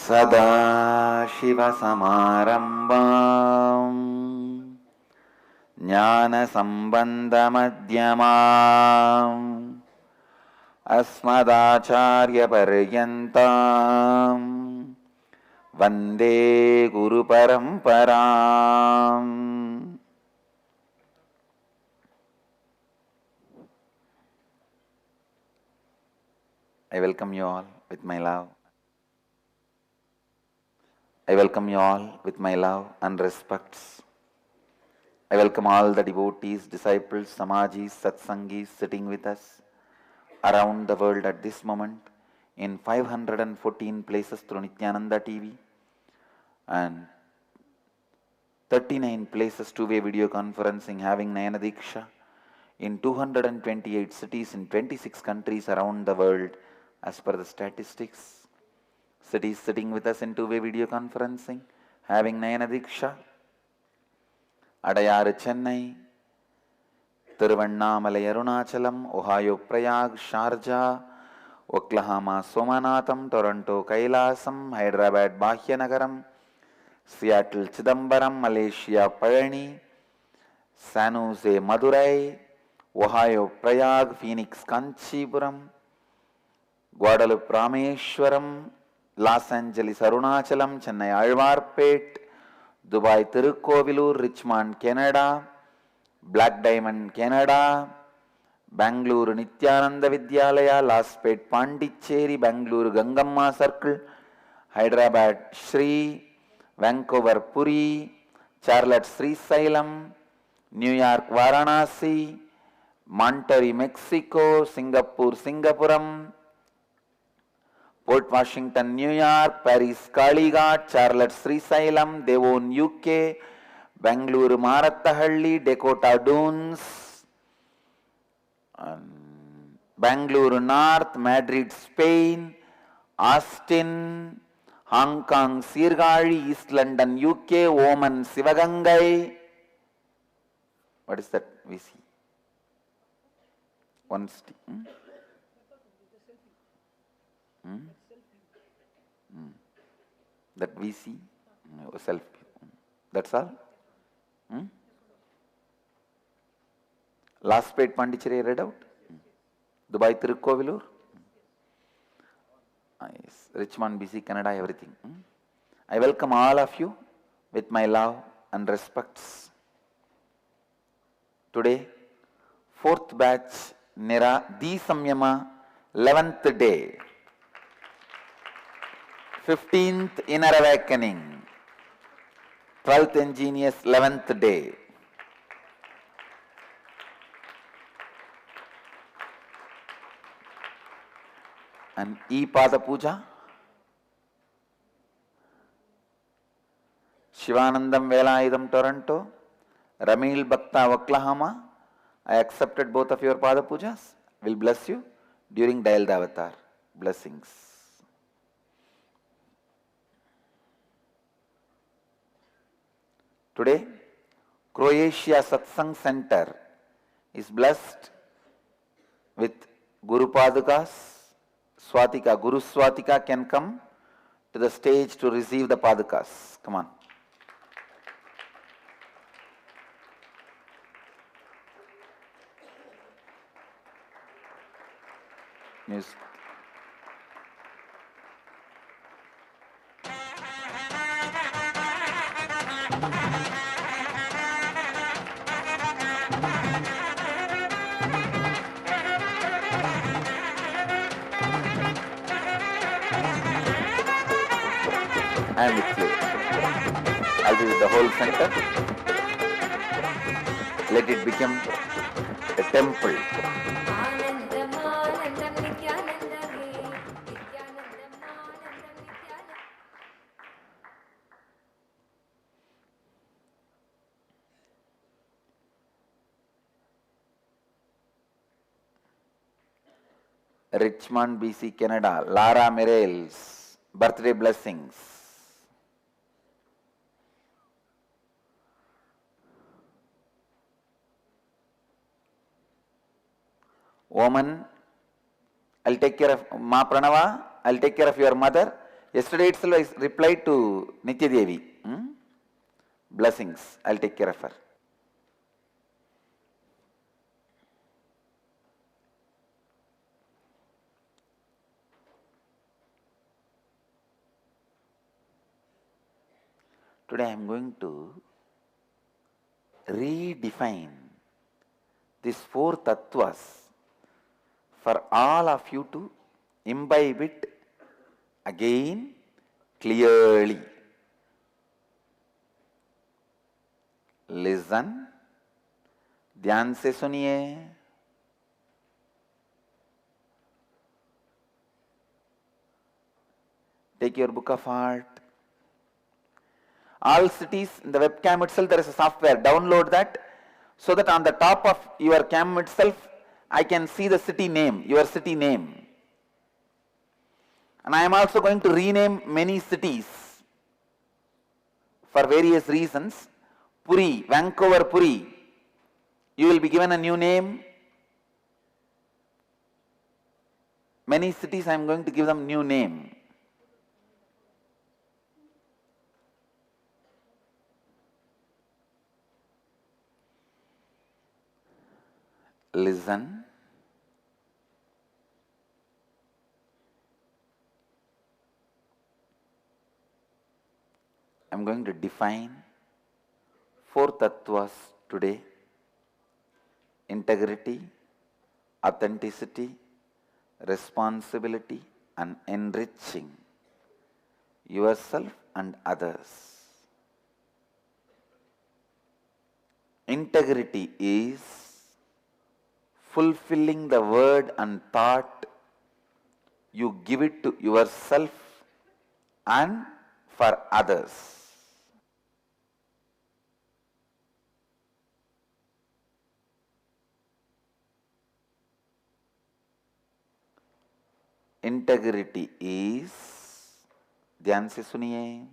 सदाशिवसमारम्भाम् ज्ञानसम्बन्धमध्यमाम् अस्मदाचार्यपर्यन्ताम् वन्दे गुरुपरम्पराम्. I welcome you all with my love. I welcome you all with my love and respects. I welcome all the devotees, disciples, samajis, satsangis sitting with us around the world at this moment in 514 places through Nityananda TV and 39 places two-way video conferencing having Nayana Diksha in 228 cities in 26 countries around the world as per the statistics. Cities sitting with us in two-way video conferencing having Nayana Diksha: Adayar Chennai, Tiruvannamalai Arunachalam, Ohio Prayag, Sharjah, Oklahoma Somanatham, Toronto Kailasam, Hyderabad Bhagyanagaram, Seattle Chidambaram, Malaysia Palani, San Jose Madurai, Ohio Prayag, Phoenix Kanchipuram, Guadalupe Rameshwaram, Los Angeles Arunachalam, Chennai Alvarpet, Dubai Tirukkovilur, Richmond Canada, Black Diamond Canada, Bangalore Nityananda Vidyalaya, Laspet Pondicherry, Bangalore Gangamma Circle, Hyderabad Shri, Vancouver Puri, Charlotte Srisailam, New York Varanasi, Monterrey Mexico, Singapore Singapuram, Port Washington New York, Paris Kalighat, Charlotte Srisailam, Devon UK, Bangalore Marattahalli, Dakota Dunes, Bangalore North, Madrid Spain, Austin, Hong Kong Sirgali, East London UK, Oman Sivagangai. What is that we see? One stick. That we see? Self. That's all? Laspet Pondicherry read out? Dubai Tirukkovilur? Yes. Richmond, BC, Canada, everything. I welcome all of you with my love and respects. Today, 4th batch Nira Di Samyama, 11th day. 15th Inner Awakening, 12th Ingenious, 11th day. And Pada Puja, Shivanandam Velaidam Toronto, Ramil Bhakta Oklahoma. I accepted both of your Pada Pujas. Will bless you during Dial Avatar. Blessings. Today, Croatia Satsang Center is blessed with Guru Padukas. Swatika, Guru Swatika can come to the stage to receive the Padukas. Come on. Music. I am with you. I'll be with the whole center. Let it become a temple. Richmond, BC, Canada. Lara Mireles. Birthday blessings. Woman, I'll take care of Ma Pranava, I'll take care of your mother. Yesterday itself I replied to Nitya Devi. Blessings. I'll take care of her. Today I am going to redefine these four tattvas for all of you to imbibe it again clearly. Listen, ध्यान से सुनिए. Take your book of heart. All cities, in the webcam itself there is a software. Download that so that on the top of your cam itself I can see the city name, your city name. And I am also going to rename many cities for various reasons. Puri, Vancouver Puri, you will be given a new name. Many cities I am going to give them new name. Listen. I am going to define four tattvas today: integrity, authenticity, responsibility, and enriching yourself and others. Integrity is fulfilling the word and thought you give it to yourself and for others. Integrity is, ध्यान से सुनिए.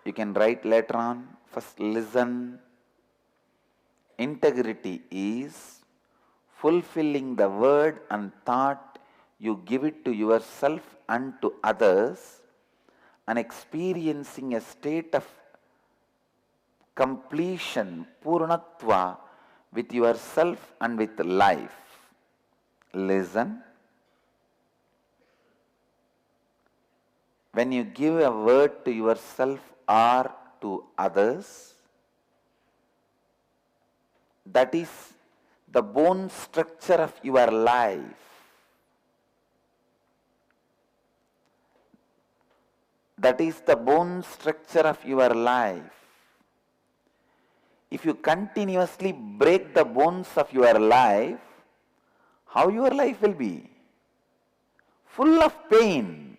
You can write later on. First listen. Integrity is fulfilling the word and thought you give it to yourself and to others, and experiencing a state of completion, purnatva, with yourself and with life. Listen. When you give a word to yourself or to others, that is the bone structure of your life. That is the bone structure of your life. If you continuously break the bones of your life, how your life will be? Full of pain,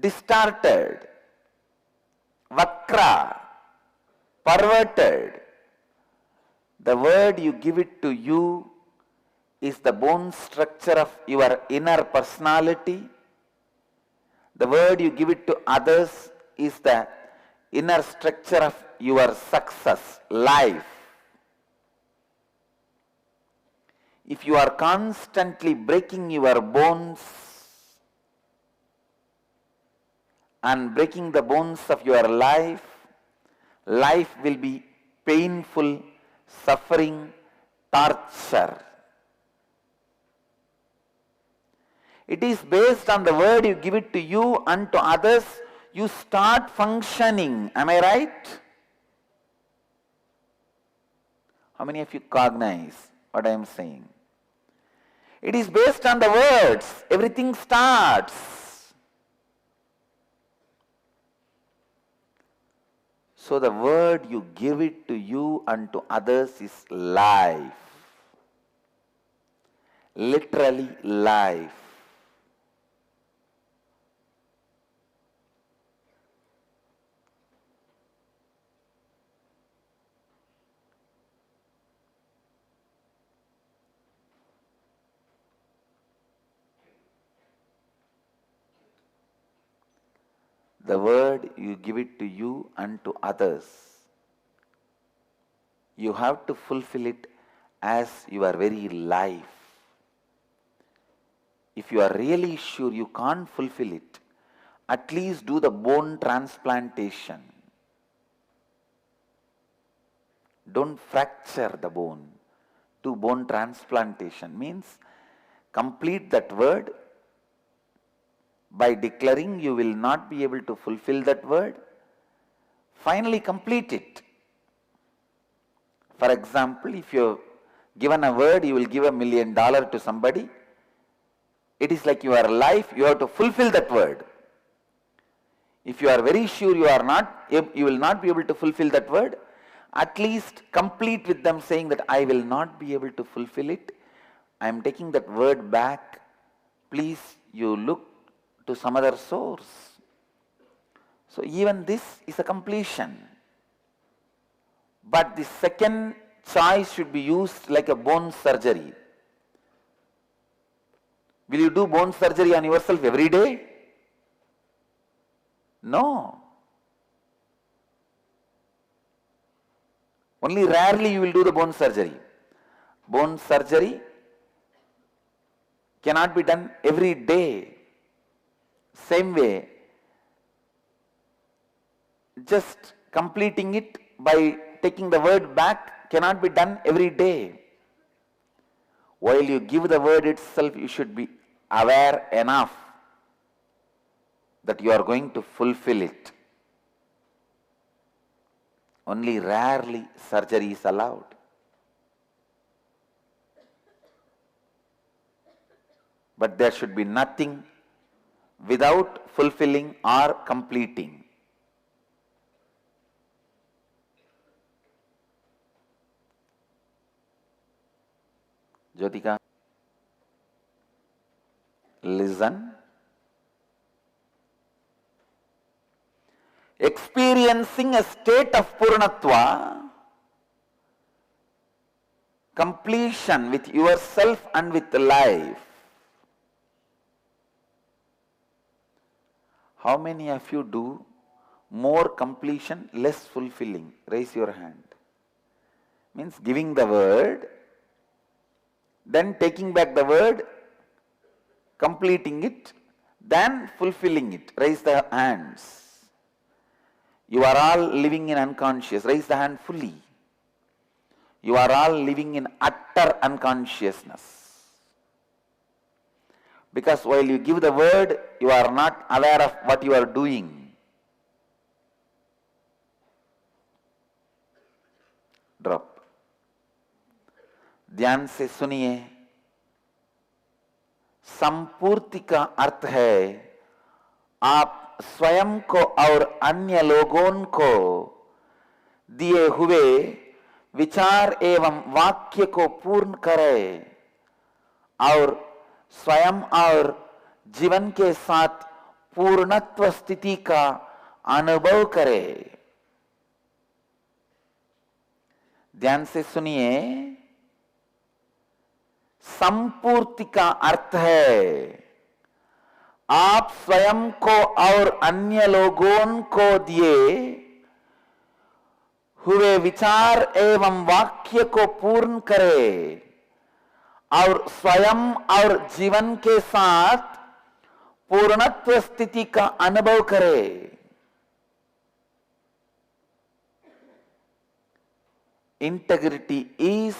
distorted, vakra, perverted. The word you give it to you is the bone structure of your inner personality. The word you give it to others is the inner structure of your success, life. If you are constantly breaking your bones and breaking the bones of your life, life will be painful, suffering, torture. It is based on the word you give it to you and to others, you start functioning. Am I right? How many of you cognize what I am saying? It is based on the words. Everything starts. So the word you give it to you and to others is life. Literally life. The word you give it to you and to others. You have to fulfill it as your very life. if you are really sure you can't fulfill it, at least do the bone transplantation. Don't fracture the bone. Do bone transplantation. Means complete that word by declaring you will not be able to fulfill that word. Finally complete it. For example, if you have given a word, you will give $1 million to somebody. It is like your life, you have to fulfill that word. If you are very sure you will not be able to fulfill that word, at least complete with them saying that I will not be able to fulfill it. I am taking that word back. Please, you look to some other source. So even this is a completion. But the second choice should be used like a bone surgery. Will you do bone surgery on yourself every day? No. Only rarely you will do the bone surgery. Bone surgery cannot be done every day. Same way, just completing it by taking the word back cannot be done every day. While you give the word itself, you should be aware enough that you are going to fulfill it. Only rarely surgery is allowed. But there should be nothing without fulfilling or completing. Jyotika, listen. Experiencing a state of Purnatva, completion with yourself and with life. How many of you do more completion, less fulfilling? Raise your hand. Means giving the word, then taking back the word, completing it, then fulfilling it. Raise the hands. You are all living in unconscious. Raise the hand fully. You are all living in utter unconsciousness. Because while you give the word, you are not aware of what you are doing. Drop. ध्यान से सुनिए. संपूर्ति का अर्थ है आप स्वयं को और अन्य लोगों को दिए हुए विचार एवं वाक्य को पूर्ण करें और स्वयं और जीवन के साथ पूर्णत्व स्थिति का अनुभव करें. ध्यान से सुनिए. संपूर्ति का अर्थ है आप स्वयं को और अन्य लोगों को दिए हुए विचार एवं वाक्य को पूर्ण करें और स्वयं और जीवन के साथ पूर्णत्व स्थिति का अनुभव करें. Integrity is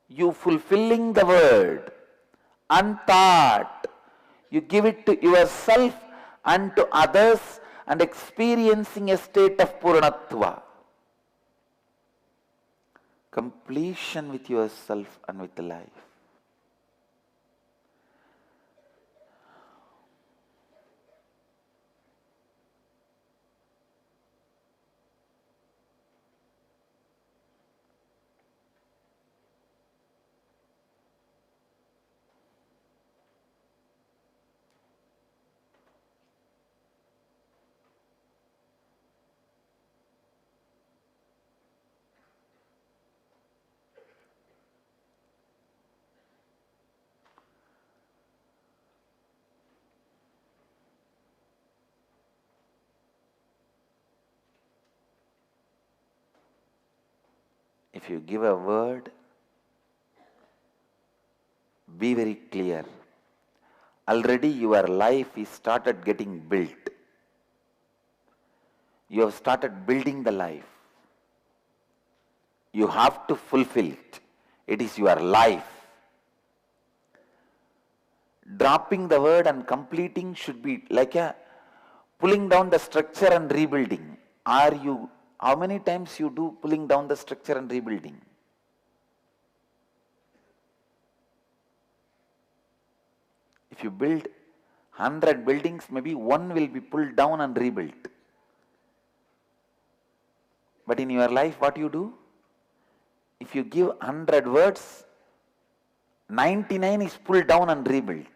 you fulfilling the word unthought. You give it to yourself and to others and experiencing a state of Purnatva. Completion with yourself and with life. If you give a word, be very clear. already your life is started getting built. You have started building the life. You have to fulfill it. It is your life. Dropping the word and completing should be like a pulling down the structure and rebuilding. How many times you do pulling down the structure and rebuilding? If you build 100 buildings, maybe one will be pulled down and rebuilt. But in your life, what you do? If you give 100 words, 99 is pulled down and rebuilt.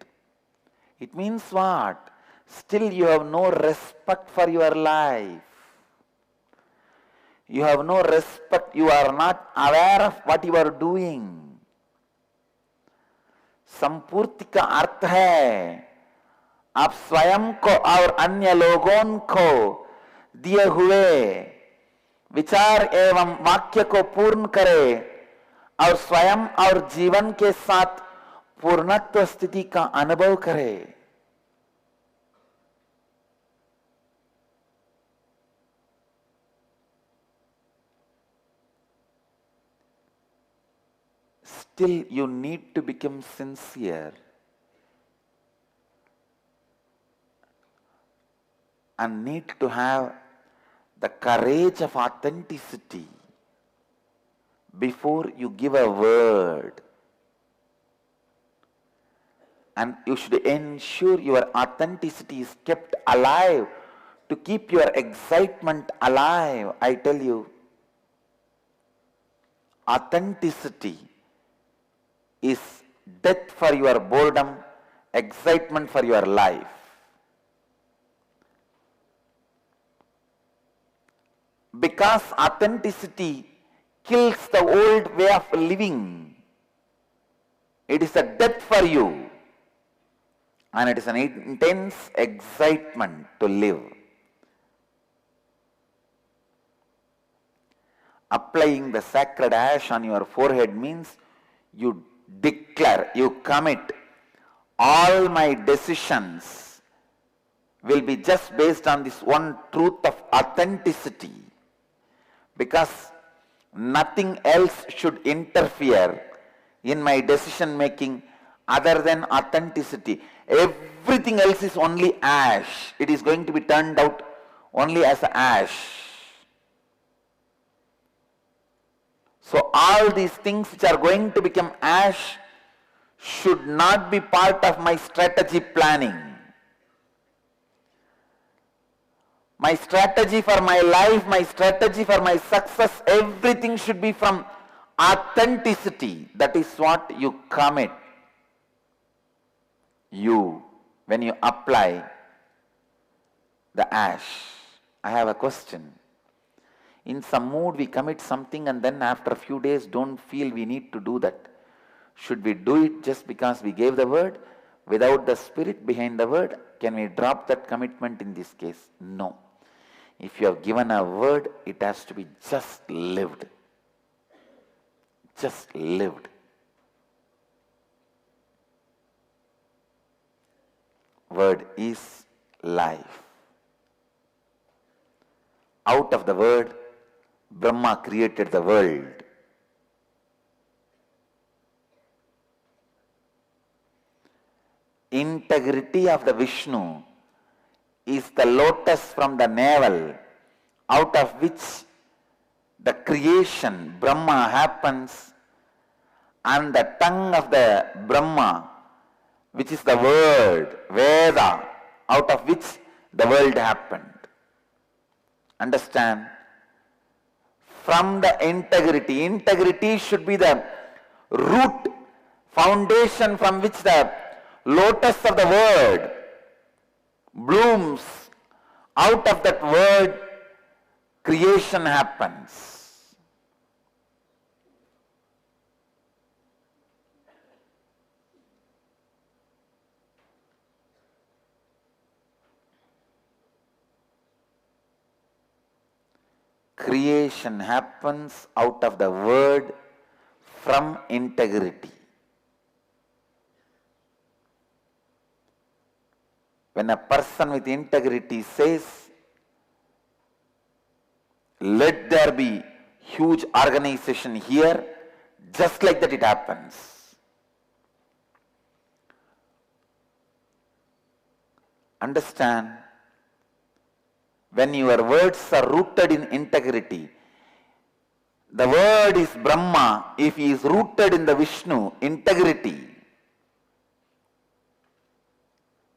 It means what? Still you have no respect for your life. You have no respect. You are not aware of what you are doing. संपूर्ति का अर्थ है आप स्वयं को और अन्य लोगों को दिए हुए विचार एवं वाक्य को पूर्ण करें और स्वयं और जीवन के साथ पूर्णत्व स्थिति का अनुभव करें. Still you need to become sincere and need to have the courage of authenticity before you give a word. And you should ensure your authenticity is kept alive to keep your excitement alive. I tell you, authenticity is death for your boredom, excitement for your life. Because authenticity kills the old way of living. It is a death for you. And it is an intense excitement to live. Applying the sacred ash on your forehead means you declare, you commit, all my decisions will be just based on this one truth of authenticity. Because nothing else should interfere in my decision making other than authenticity. Everything else is only ash. It is going to be turned out only as ash. So all these things which are going to become ash should not be part of my strategy planning. My strategy for my life, my strategy for my success, everything should be from authenticity. That is what you commit. When you apply the ash. I have a question. In some mood we commit something and then after a few days don't feel we need to do that. Should we do it just because we gave the word? Without the spirit behind the word, can we drop that commitment in this case? No. If you have given a word, it has to be just lived. Just lived. Word is life. Out of the word, Brahma created the world. Integrity of the Vishnu is the lotus from the navel out of which the creation, Brahma, happens, and the tongue of the Brahma, which is the word, Veda, out of which the world happened. Understand? From the integrity should be the root, foundation from which the lotus of the word blooms. Out of that word, creation happens. Creation happens out of the word from integrity. When a person with integrity says, let there be huge organization here, just like that it happens. Understand, when your words are rooted in integrity, the word is Brahma, if he is rooted in the Vishnu, integrity,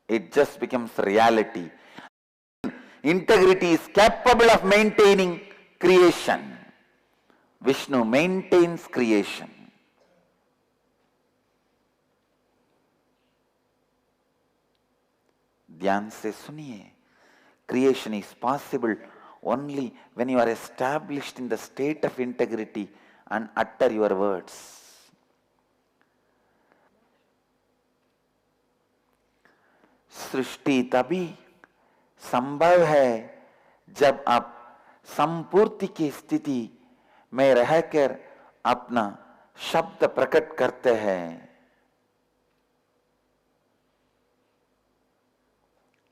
it just becomes reality. Integrity is capable of maintaining creation. Vishnu maintains creation. ध्यान से सुनिए, creation is possible only when you are established in the state of integrity and utter your words. सृष्टि तभी संभव है जब आप संपूर्ति की स्थिति में रहकर अपना शब्द प्रकट करते हैं,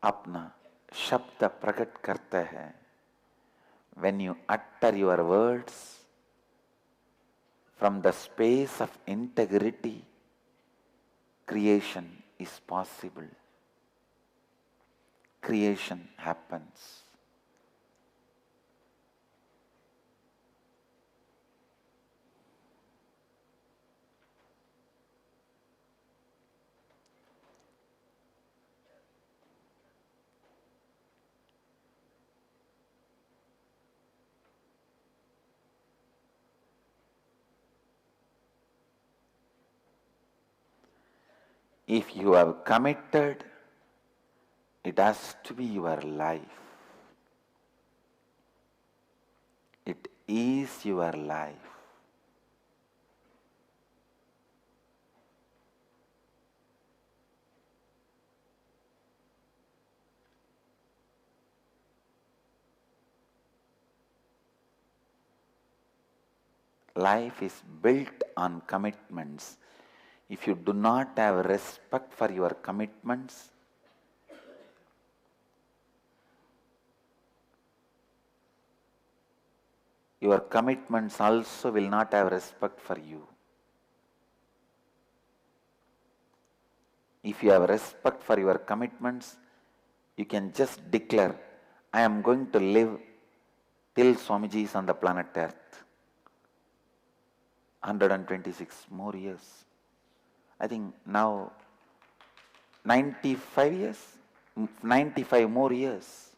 अपना शब्द प्रकट करते हैं. When you utter your words from the space of integrity, creation is possible. Creation happens. If you have committed, it has to be your life. It is your life. Life is built on commitments. If you do not have respect for your commitments, your commitments also will not have respect for you. If you have respect for your commitments, you can just declare, I am going to live till Swamiji is on the planet Earth. 126 more years. I think now 95 years, 95 more years,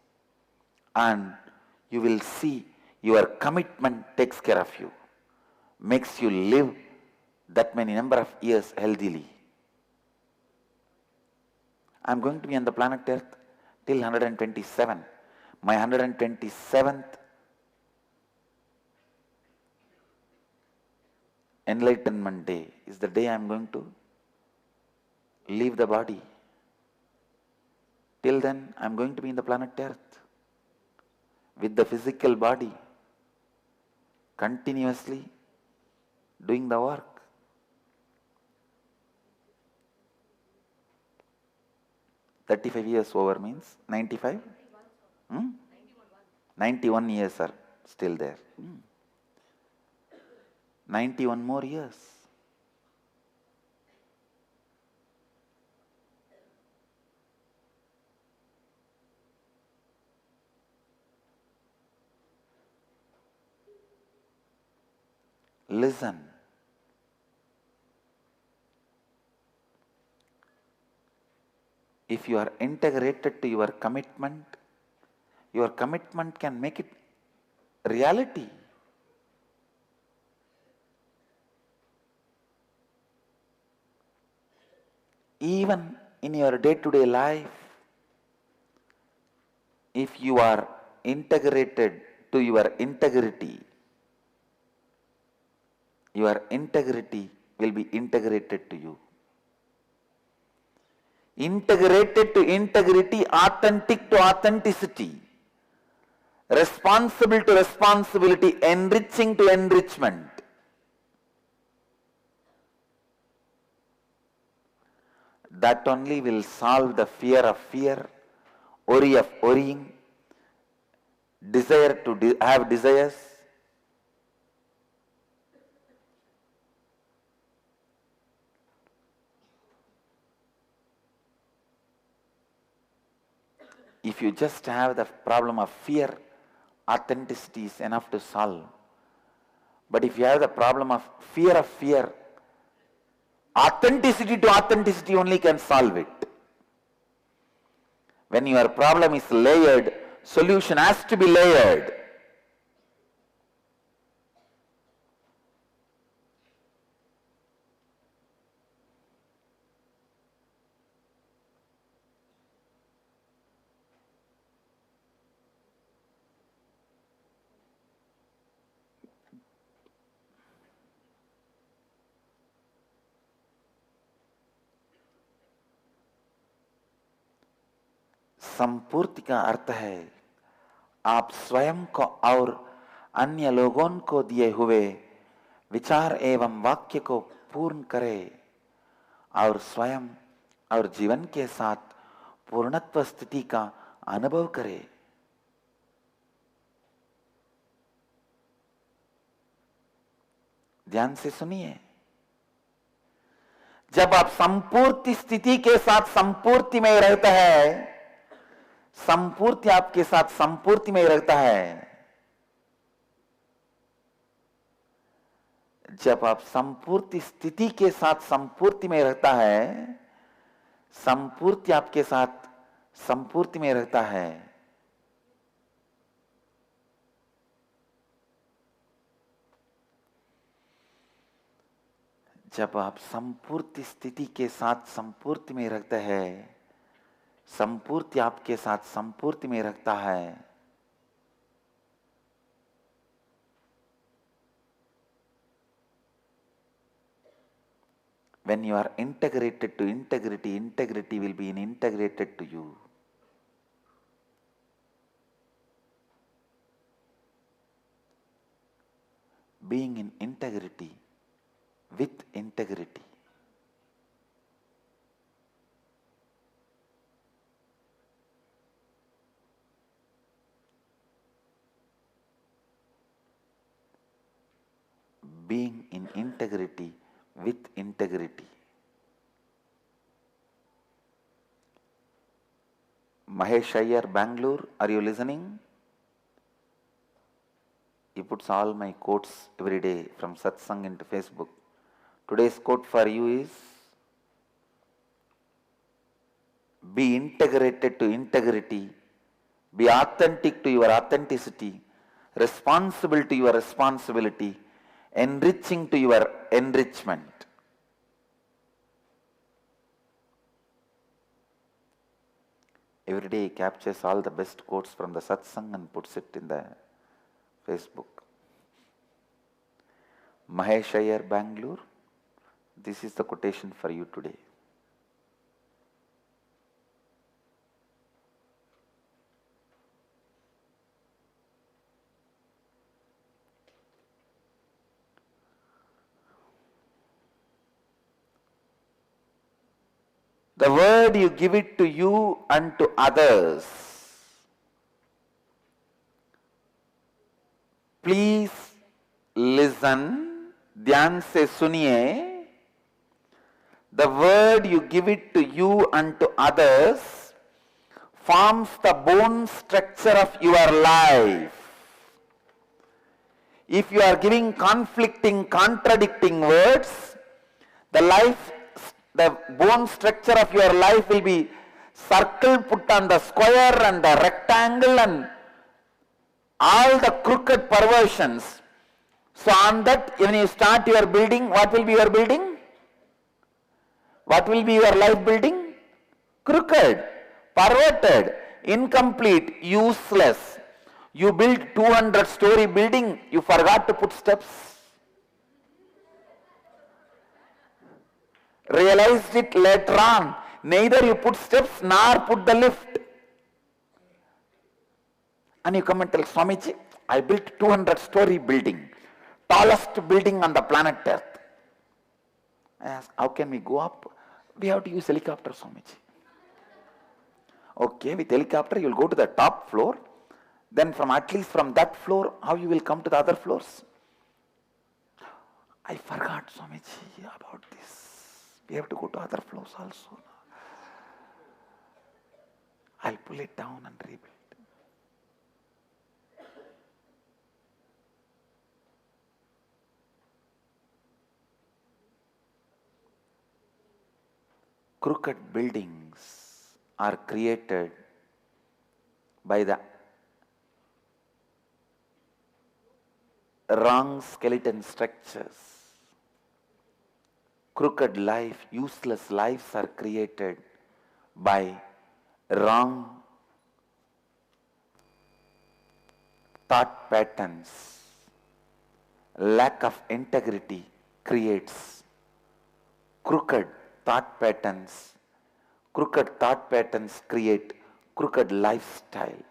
and you will see your commitment takes care of you, makes you live that many number of years healthily. I am going to be on the planet Earth till 127. My 127th Enlightenment Day is the day I am going to leave the body. Till then, I am going to be in the planet Earth with the physical body, continuously doing the work. "35 years over" means 95? 91 years are still there. 91 more years. Listen. If you are integrated to your commitment can make it reality. Even in your day-to-day life, if you are integrated to your integrity will be integrated to you. Integrated to integrity, authentic to authenticity, responsible to responsibility, enriching to enrichment. That only will solve the fear of fear worry of worrying, desire to have desires. If you just have the problem of fear, authenticity is enough to solve. But if you have the problem of fear, authenticity to authenticity only can solve it. When your problem is layered, solution has to be layered. संपूर्ति का अर्थ है आप स्वयं को और अन्य लोगों को दिए हुए विचार एवं वाक्य को पूर्ण करें और स्वयं और जीवन के साथ पूर्णत्व स्थिति का अनुभव करें। ध्यान से सुनिए, जब आप संपूर्ति स्थिति के साथ संपूर्ति में रहता है, संपूर्ति आपके साथ संपूर्ति में रहता है, जब आप संपूर्ति स्थिति के साथ संपूर्ति में रहता है, संपूर्ति आपके साथ संपूर्ति में रहता है, जब आप संपूर्ति स्थिति के साथ संपूर्ति में रखते हैं, संपूर्ति आपके साथ संपूर्ति में रखता है, when you are integrated to integrity, integrity will be integrated to you. Being in integrity with integrity. Being in integrity with integrity. Mahesh Iyer, Bangalore, are you listening? He puts all my quotes every day from Satsang into Facebook. Today's quote for you is, be integrated to integrity, be authentic to your authenticity, responsible to your responsibility, enriching to your enrichment. Every day he captures all the best quotes from the Satsang and puts it in the Facebook. Mahesh Iyer, Bangalore, this is the quotation for you today. The word you give it to you and to others. Please listen, ध्यान से सुनिए. The word you give it to you and to others forms the bone structure of your life. If you are giving conflicting, contradicting words, the bone structure of your life will be circle put on the square and the rectangle and all the crooked perversions. So on that, when you start your building, what will be your building? What will be your life building? Crooked, perverted, incomplete, useless. You build 200-story building, you forgot to put steps. Realized it later on. Neither you put steps nor put the lift. And you come and tell Swamiji, I built 200-story building, tallest building on the planet Earth. I ask, how can we go up? We have to use helicopter, Swamiji. Okay, with helicopter you will go to the top floor. Then from at least from that floor, how you will come to the other floors? I forgot, Swamiji, about this. We have to go to other floors also. I'll pull it down and rebuild. Crooked buildings are created by the wrong skeleton structures. Crooked life, useless lives are created by wrong thought patterns. Lack of integrity creates crooked thought patterns. Crooked thought patterns create crooked lifestyle.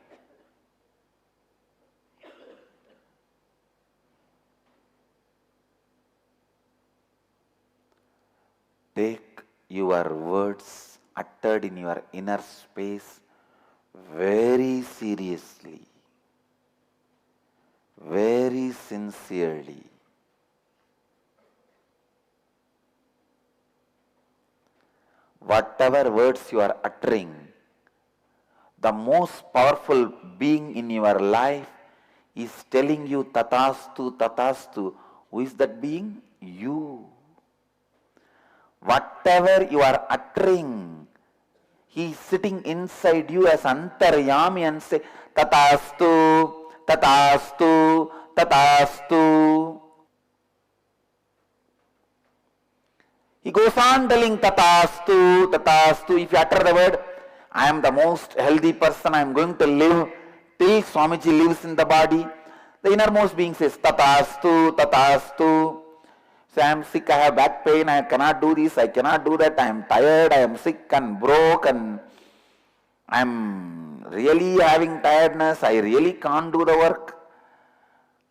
Take your words uttered in your inner space very seriously, very sincerely. Whatever words you are uttering, the most powerful being in your life is telling you tatastu, tatastu. Who is that being? You. Whatever you are uttering, he is sitting inside you as Antaryami and say tatastu, tatastu, tatastu. He goes on telling tatastu, tatastu. If you utter the word, I am the most healthy person, I am going to live till Swamiji lives in the body. The innermost being says tatastu, tatastu. So I am sick, I have back pain, I cannot do this, I cannot do that, I am tired, I am sick and broke and I am really having tiredness, I really can't do the work.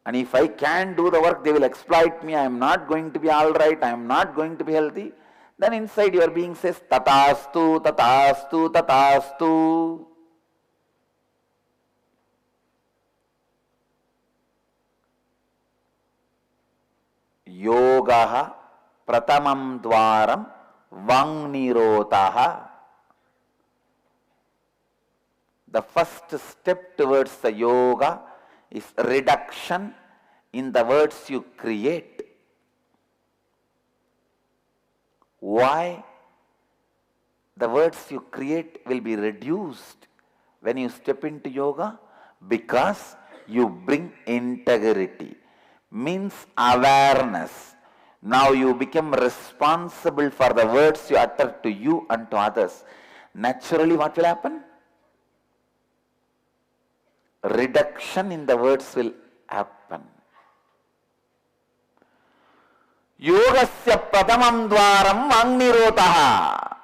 And if I can't do the work, they will exploit me, I am not going to be alright, I am not going to be healthy. Then inside your being says, tatastu, tatastu, tatastu. Yogaha pratamam dwaram vangnirotaha. The first step towards the yoga is reduction in the words you create. Why? The words you create will be reduced when you step into yoga? Because you bring integrity, means awareness. Now you become responsible for the words you utter to you and to others. Naturally, what will happen? Reduction in the words will happen. Yogasya pratamam dwaram vangnirotaha.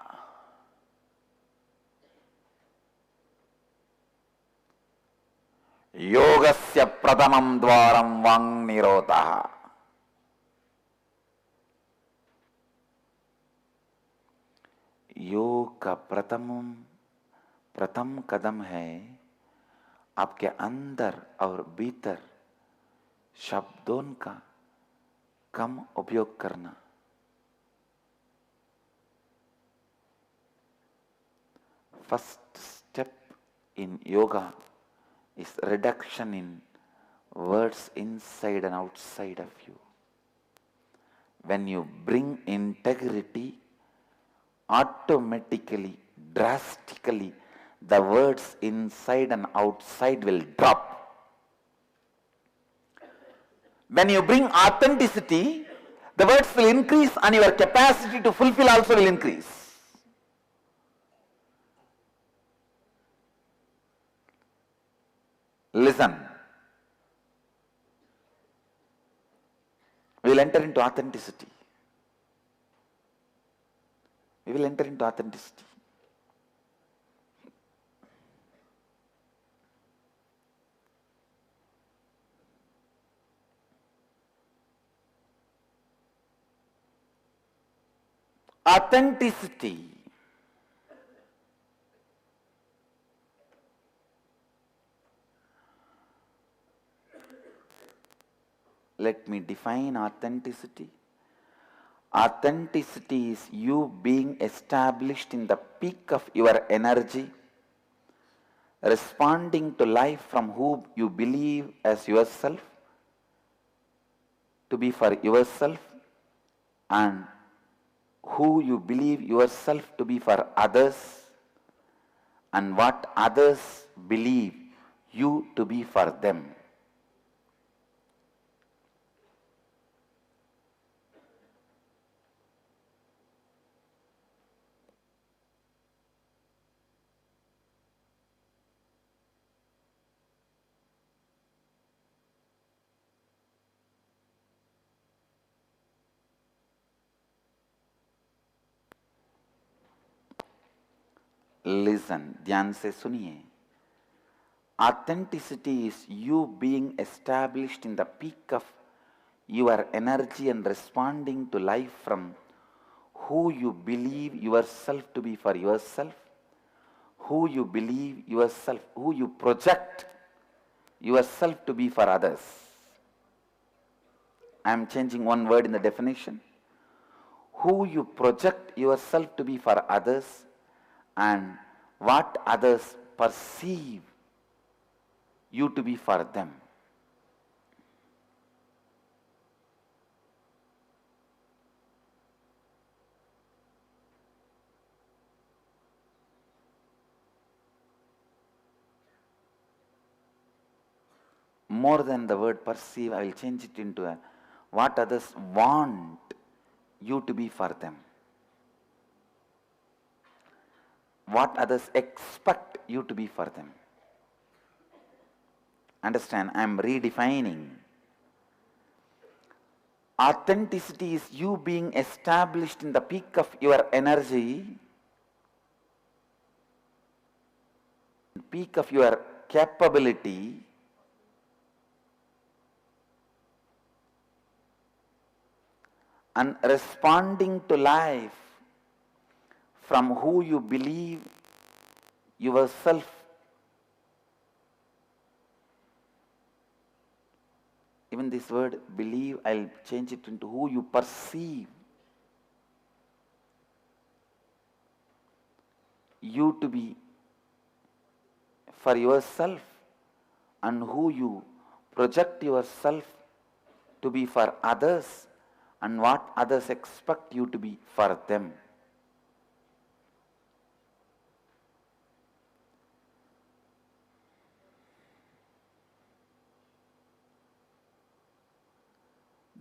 Yogasya pratamam dwaram vangnirotaha. योग का प्रथम कदम है आपके अंदर और भीतर शब्दों का कम उपयोग करना. First step in yoga is reduction in words inside and outside of you. When you bring integrity, automatically, drastically, the words inside and outside will drop. When you bring authenticity, the words will increase and your capacity to fulfill also will increase. Listen. We will enter into authenticity. We will enter into authenticity. Authenticity Let me define authenticity. Authenticity is you being established in the peak of your energy, responding to life from who you believe as yourself, to be for yourself, and who you believe yourself to be for others, and what others believe you to be for them. Listen, ध्यान से सुनिए. Authenticity is you being established in the peak of your energy and responding to life from who you believe yourself to be for yourself, who you believe yourself, who you project yourself to be for others. I am changing one word in the definition. Who you project yourself to be for others and what others perceive you to be for them. More than the word perceive, I will change it into what others want you to be for them. What others expect you to be for them. Understand, I am redefining. Authenticity is you being established in the peak of your energy, peak of your capability, and responding to life from who you believe yourself even this word believe, I'll change it into who you perceive you to be for yourself and who you project yourself to be for others and what others expect you to be for them.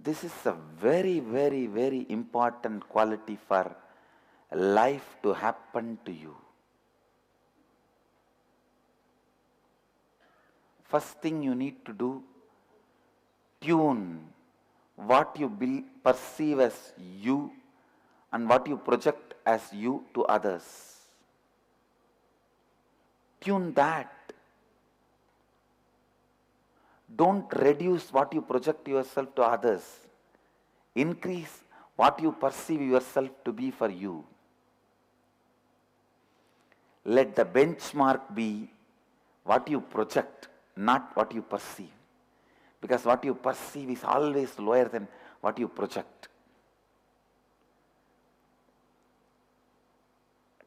This is a very, very, very important quality for life to happen to you. First thing you need to do, tune what you perceive as you and what you project as you to others. Tune that. Don't reduce what you project yourself to others. Increase what you perceive yourself to be for you. Let the benchmark be what you project, not what you perceive. Because what you perceive is always lower than what you project.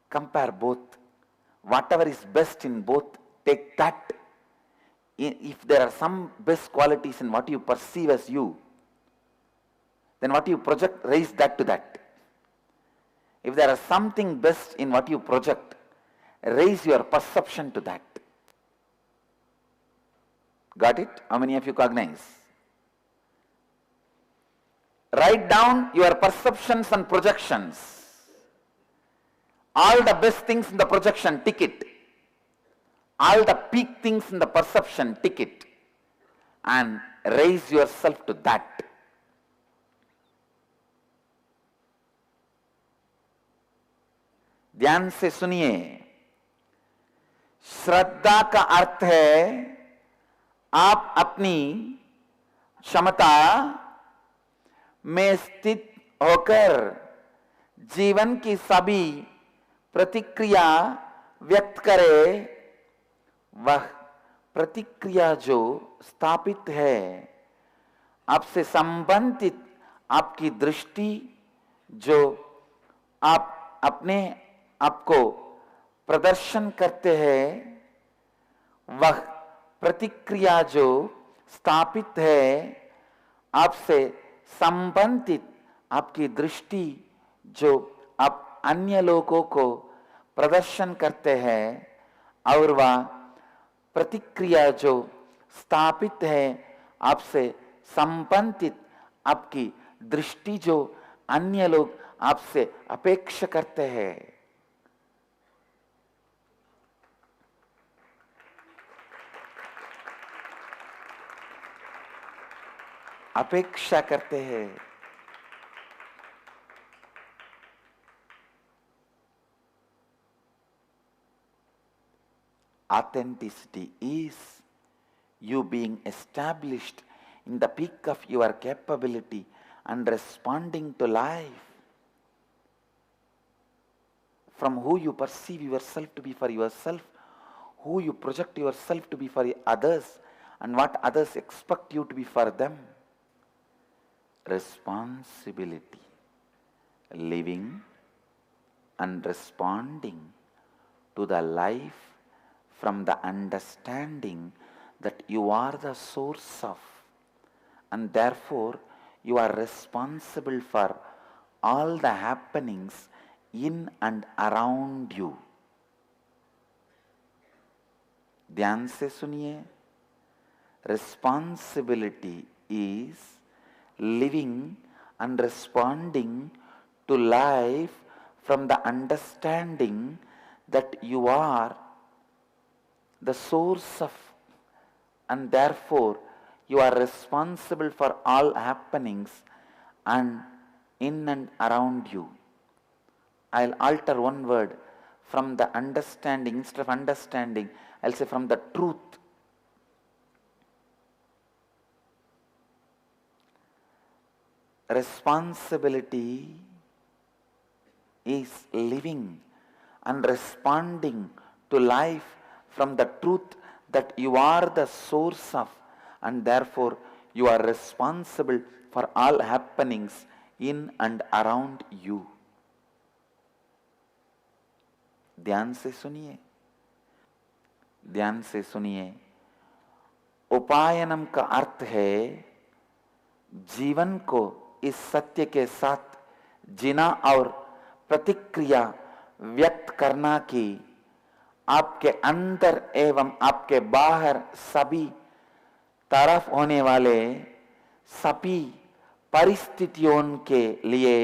Compare both. Whatever is best in both, take that. If there are some best qualities in what you perceive as you, then what you project, raise that to that. If there is something best in what you project, raise your perception to that. Got it? How many of you cognize? Write down your perceptions and projections. All the best things in the projection, tick it. All the peak things in the perception, tick it. And raise yourself to that. ध्यान से सुनिए. श्रद्धा का अर्थ है आप अपनी क्षमता में स्थित होकर जीवन की सभी प्रतिक्रिया व्यक्त करें. वह प्रतिक्रिया जो स्थापित है आपसे संबंधित आपकी दृष्टि जो आप अपने आप को प्रदर्शन करते हैं, वह प्रतिक्रिया जो स्थापित है, आपसे संबंधित आपकी दृष्टि जो आप अन्य लोगों को प्रदर्शन करते हैं, और वह प्रतिक्रिया जो स्थापित है आपसे संबंधित आपकी दृष्टि जो अन्य लोग आपसे अपेक्षा करते हैं, अपेक्षा करते हैं, authenticity is you being established in the peak of your capability and responding to life from who you perceive yourself to be for yourself, who you project yourself to be for others, and what others expect you to be for them. Responsibility, living and responding to the life from the understanding that you are the source of, and therefore you are responsible for all the happenings in and around you. ध्यान से सुनिए. Responsibility is living and responding to life from the understanding that you are the source of, and therefore you are responsible for all happenings and in and around you. I'll alter one word from the understanding. Instead of understanding, I'll say from the truth. Responsibility is living and responding to life from the truth that you are the source of, and therefore you are responsible for all happenings in and around you. ध्यान से सुनिए, ध्यान से सुनिए. उपायनम का अर्थ है जीवन को इस सत्य के साथ जीना और प्रतिक्रिया व्यक्त करना कि आपके अंदर एवं आपके बाहर सभी तरफ होने वाले सभी परिस्थितियों के लिए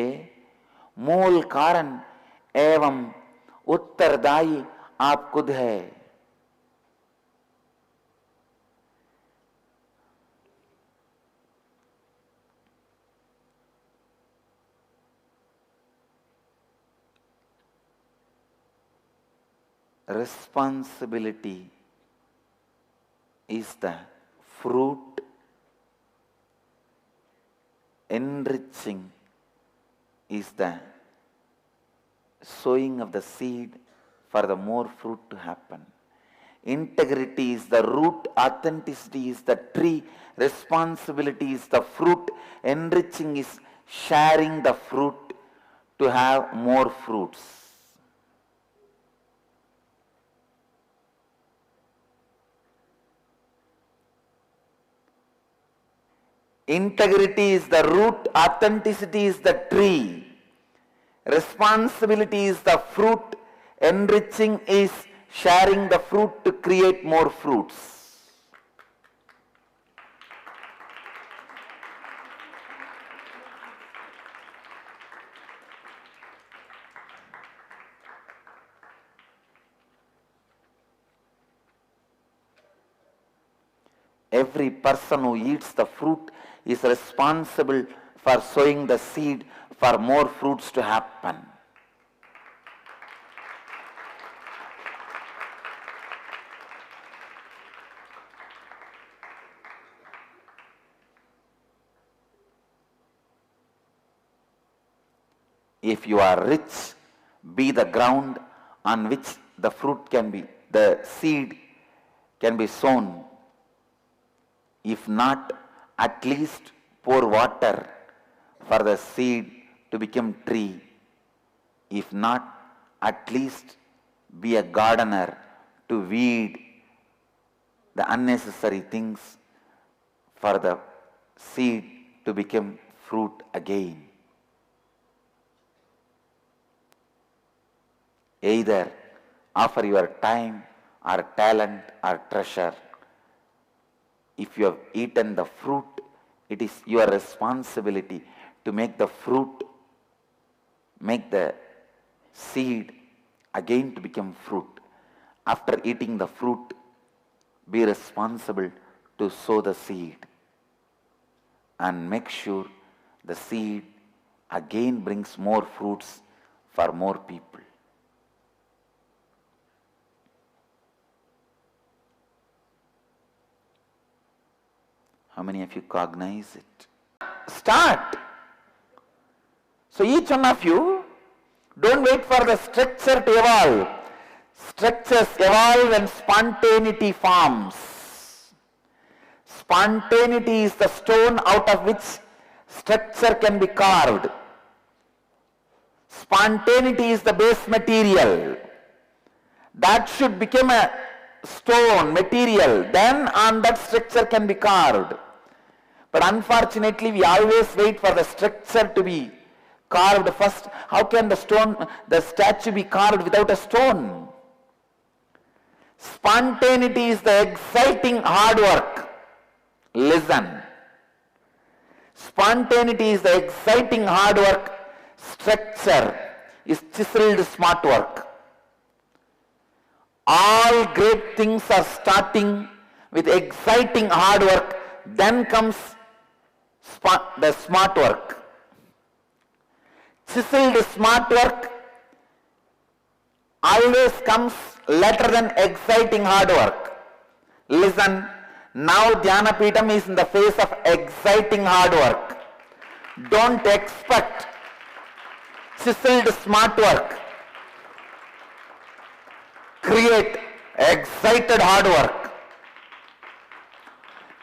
मूल कारण एवं उत्तरदायी आप खुद है. Responsibility is the fruit, enriching is the sowing of the seed for the more fruit to happen. Integrity is the root, authenticity is the tree, responsibility is the fruit, enriching is sharing the fruit to have more fruits. Integrity is the root, authenticity is the tree, responsibility is the fruit, enriching is sharing the fruit to create more fruits. Every person who eats the fruit is responsible for sowing the seed for more fruits to happen. If you are rich, be the ground on which the fruit can be, the seed can be sown. If not, at least pour water for the seed to become tree. If not, at least be a gardener to weed the unnecessary things for the seed to become fruit again. Either offer your time or talent or treasure. If you have eaten the fruit, it is your responsibility to make the fruit, make the seed again to become fruit. After eating the fruit, be responsible to sow the seed and make sure the seed again brings more fruits for more people. How many of you cognize it? Start. So each one of you, don't wait for the structure to evolve. Structures evolve when spontaneity forms. Spontaneity is the stone out of which structure can be carved. Spontaneity is the base material. That should become a stone material. Then on that structure can be carved. But unfortunately, we always wait for the structure to be carved first. How can the statue be carved without a stone? Spontaneity is the exciting hard work. Listen. Spontaneity is the exciting hard work. Structure is chiseled smart work. All great things are starting with exciting hard work. Then comes the smart work. Chiseled smart work always comes later than exciting hard work. Listen, now Dhyanapeetham is in the face of exciting hard work. Don't expect chiseled smart work. Create excited hard work.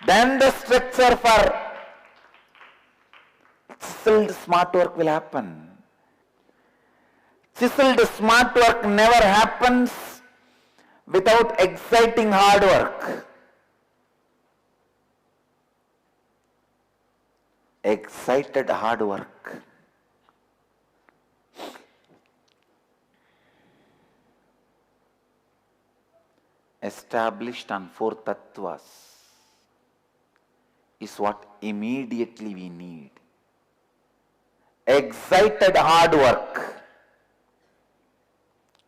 Then the structure for chiseled smart work will happen. Chiseled smart work never happens without exciting hard work. Excited hard work. Established on 4 tattvas is what immediately we need. Excited hard work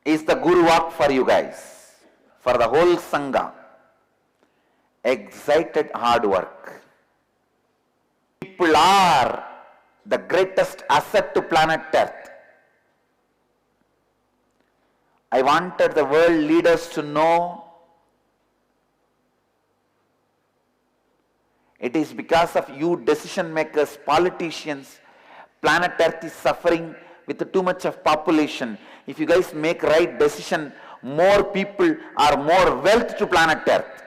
is the Guru walk for you guys, for the whole Sangha. Excited hard work. People are the greatest asset to planet Earth. I wanted the world leaders to know it is because of you decision makers, politicians, planet Earth is suffering with too much of population. If you guys make right decision, more people are more wealth to planet Earth.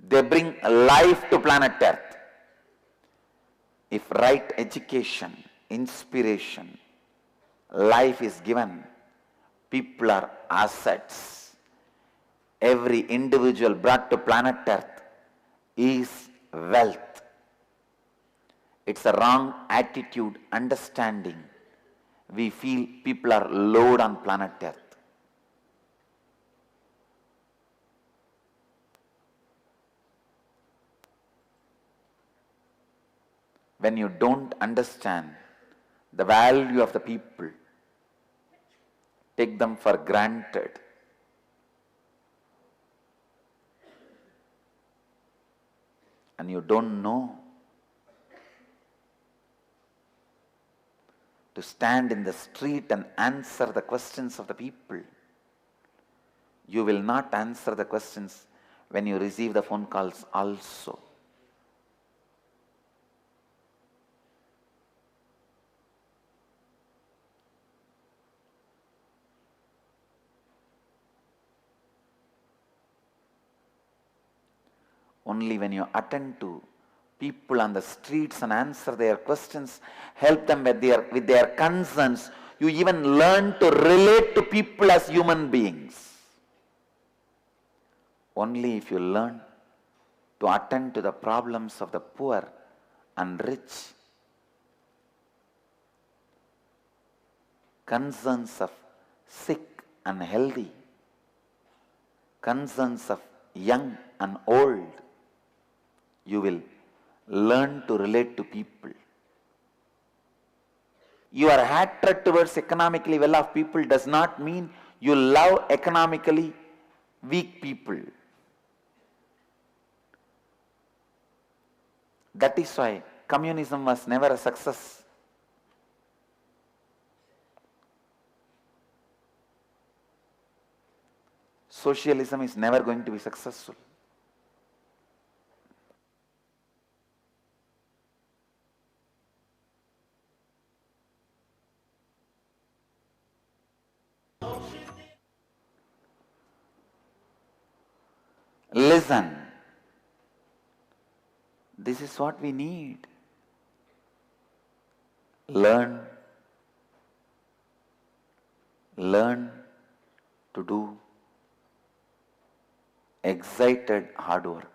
They bring life to planet Earth. If right education, inspiration, life is given, people are assets. Every individual brought to planet Earth is wealth. It's a wrong attitude, understanding. We feel people are load on planet Earth. When you don't understand the value of the people, take them for granted. And you don't know to stand in the street and answer the questions of the people. You will not answer the questions when you receive the phone calls also. Only when you attend to people on the streets and answer their questions, help them with their concerns. You even learn to relate to people as human beings. Only if you learn to attend to the problems of the poor and rich, concerns of sick and healthy, concerns of young and old, you will learn to relate to people. Your hatred towards economically well-off people does not mean you love economically weak people. That is why communism was never a success. Socialism is never going to be successful. Listen. This is what we need. Learn to do excited hard work.